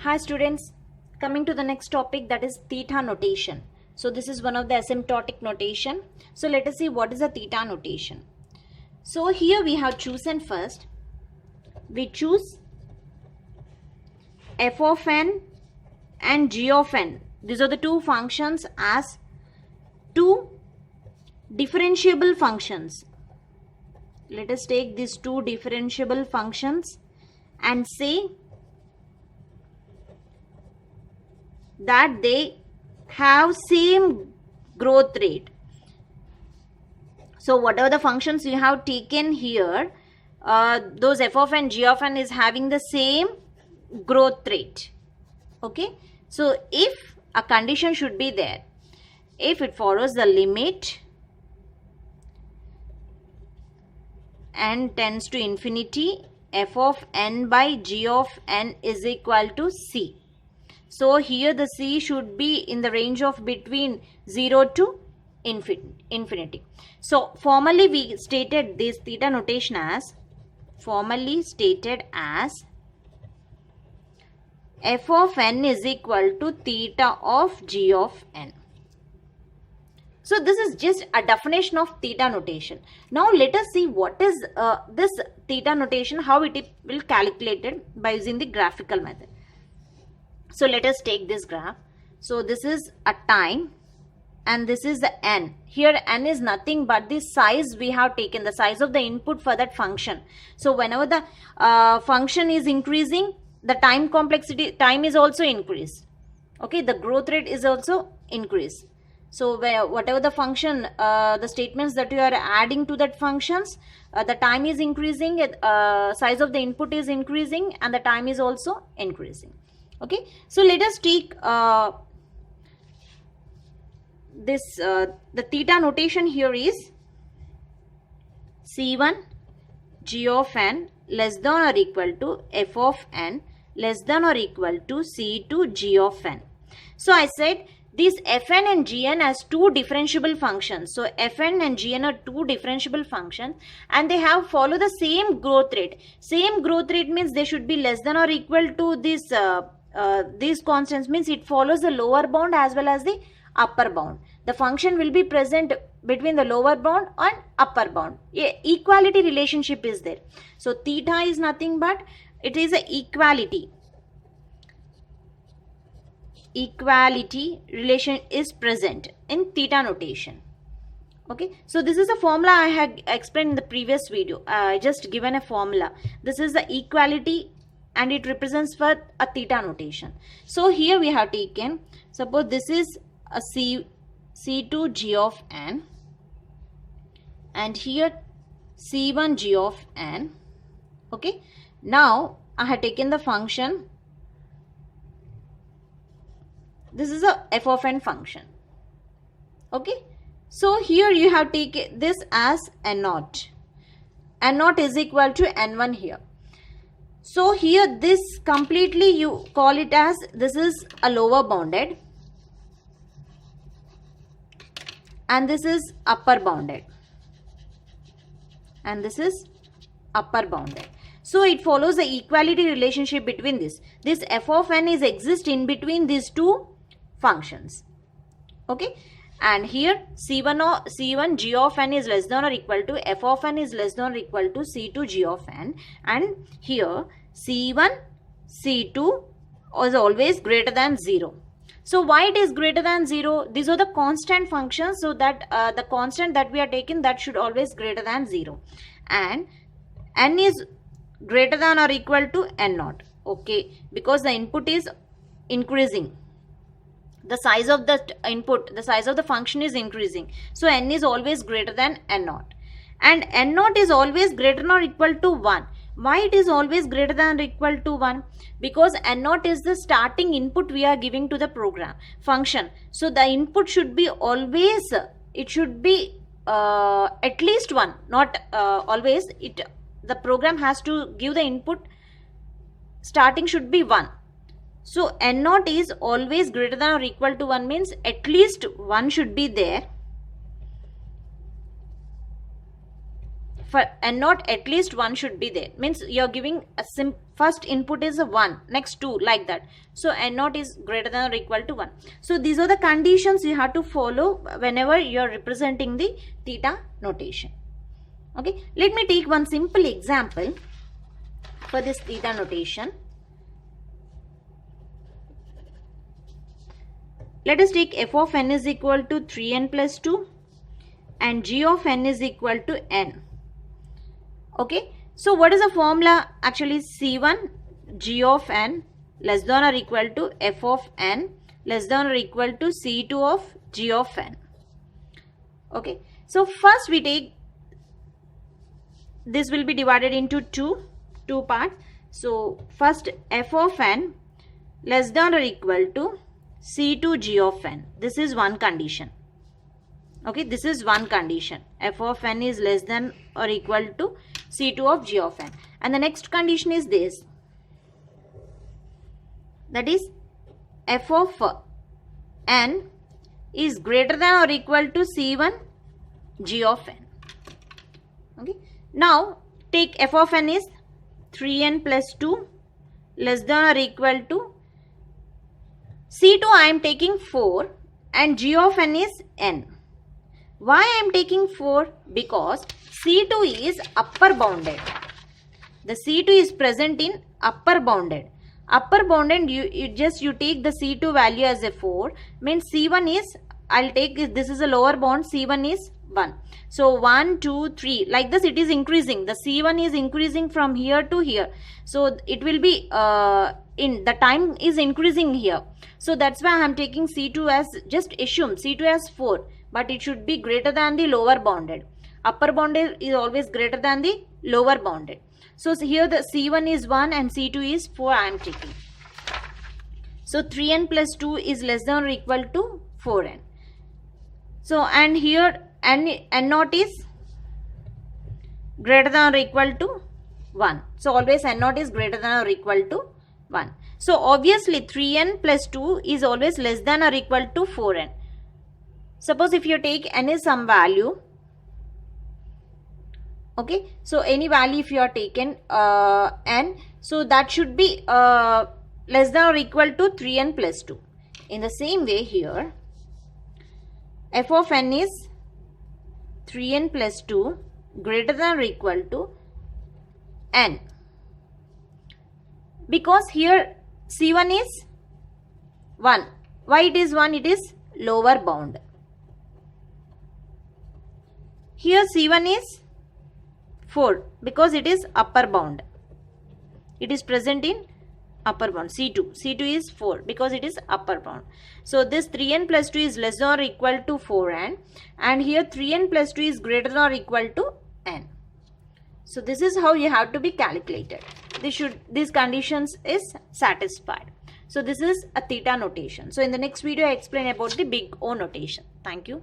Hi students, coming to the next topic, that is theta notation. So this is one of the asymptotic notation. So let us see what is a theta notation. So here we have chosen first, we choose f of n and g of n. These are the two functions as two differentiable functions. Let us take these two differentiable functions and say that they have same growth rate. So whatever the functions you have taken here, those f of n, g of n is having the same growth rate. Okay. So if a condition should be there, if it follows the limit n tends to infinity, f of n by g of n is equal to c. So here the c should be in the range of between 0 to infinity. So formally we stated this theta notation as, f of n is equal to theta of g of n. So this is just a definition of theta notation. Now let us see what is this theta notation, how it will calculated by using the graphical method. So let us take this graph. So this is a time and this is the n. Here n is nothing but the size we have taken, the size of the input for that function. So whenever the function is increasing, the time complexity, time is also increased. Okay, the growth rate is also increased. So whatever the function, the statements that you are adding to that functions, the time is increasing, size of the input is increasing, and the time is also increasing. Okay, so let us take the theta notation here is c1 g of n less than or equal to f of n less than or equal to c2 g of n. So I said these fn and gn as two differentiable functions. So fn and gn are two differentiable functions and they have follow the same growth rate. Same growth rate means they should be less than or equal to this these constants, means it follows the lower bound as well as the upper bound. The function will be present between the lower bound and upper bound. Equality relationship is there. So theta is nothing but it is a equality relation is present in theta notation. Okay, so this is a formula I had explained in the previous video. I just given a formula. This is the equality and it represents for a theta notation. So here we have taken, suppose this is a c2 g of n and here c1 g of n. Okay, now I have taken the function, this is a f of n function. Okay, so here you have taken this as n0. N0 is equal to n1 here. So here this completely you call it as, this is a lower bounded and this is upper bounded and this is upper bounded. So it follows the equality relationship between this. This f of n is exist in between these two functions. Okay, and here c1 g of n is less than or equal to f of n is less than or equal to c2 g of n, and here c1 c2 is always greater than 0. So why it is greater than 0? These are the constant functions, so that the constant that we are taking, that should always greater than 0, and n is greater than or equal to n0. Okay, because the input is increasing, the size of the input, the size of the function is increasing, so n is always greater than n0, and n0 is always greater than or equal to 1. Why it is always greater than or equal to 1? Because n0 is the starting input we are giving to the program function. So the input should be always, it should be at least 1, not always. The program has to give the input, starting should be 1. So n0 is always greater than or equal to 1 means at least 1 should be there. For n0 at least 1 should be there, means you are giving a first input is a 1, next 2, like that. So n0 is greater than or equal to 1. So these are the conditions you have to follow whenever you are representing the theta notation. Okay, let me take one simple example for this theta notation. Let us take f of n is equal to 3n plus 2 and g of n is equal to n. Okay, so what is the formula? Actually, C1 g of n less than or equal to f of n less than or equal to C2 of g of n. Okay, so first we take, this will be divided into two parts. So first f of n less than or equal to C2 g of n. This is one condition. Okay, this is one condition. F of n is less than or equal to C2 of g of n. And the next condition is this. That is f of n is greater than or equal to C1 g of n. Okay. Now take f of n is 3n plus 2 less than or equal to C2 I am taking 4 and g of n is n. Why I am taking 4? Because C2 is upper bounded. The C2 is present in upper bounded. Upper bounded, you take the C2 value as a 4, means C1 is, I'll take this is a lower bound, C1 is 1. So 1, 2, 3, like this it is increasing. The C1 is increasing from here to here. So it will be in the time is increasing here. So that's why I am taking C2 as, just assume C2 as 4, but it should be greater than the lower bounded. Upper bounded is always greater than the lower bounded. So here the C1 is 1 and C2 is 4 I am taking. So 3n plus 2 is less than or equal to 4n. So and here n0 is greater than or equal to 1. So always n0 is greater than or equal to 1. So obviously 3n plus 2 is always less than or equal to 4n. Suppose if you take n is some value, okay, so any value if you are taken n, so that should be less than or equal to 3n plus 2. In the same way here, f of n is 3n plus 2 greater than or equal to n. Because here C1 is 1. Why it is 1? It is lower bound. Here C1 is 4 because it is upper bound. It is present in upper bound. C2 is 4 because it is upper bound. So this 3n plus 2 is less than or equal to 4n, and here 3n plus 2 is greater than or equal to n. So this is how you have to be calculated. These conditions is satisfied. So this is a theta notation. So in the next video I explain about the big O notation. Thank you.